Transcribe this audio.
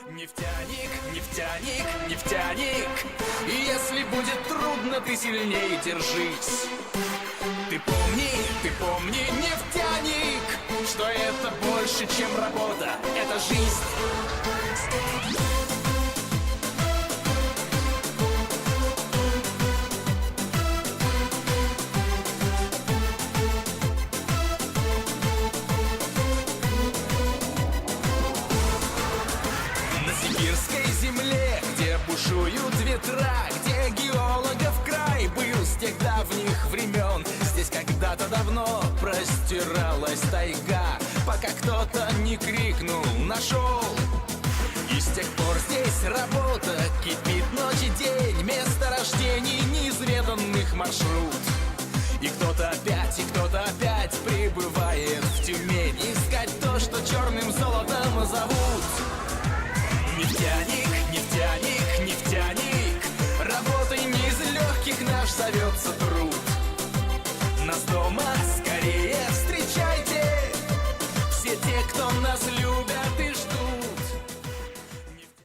Нефтяник, нефтяник, нефтяник. И если будет трудно, ты сильнее держись. Ты помни, нефтяник, что это больше, чем работа, это жизнь. Сибирской земле, где бушуют ветра, где геологов край был с тех давних времен. Здесь когда-то давно простиралась тайга, пока кто-то не крикнул «нашел!». И с тех пор здесь работа кипит ночь и день, месторождений неизведанных маршрут. И кто-то опять прибывает в Тюмень, искать то, что черным золотом зовут. Нефтяник, нефтяник, нефтяник, работой не из легких наш зовется труд.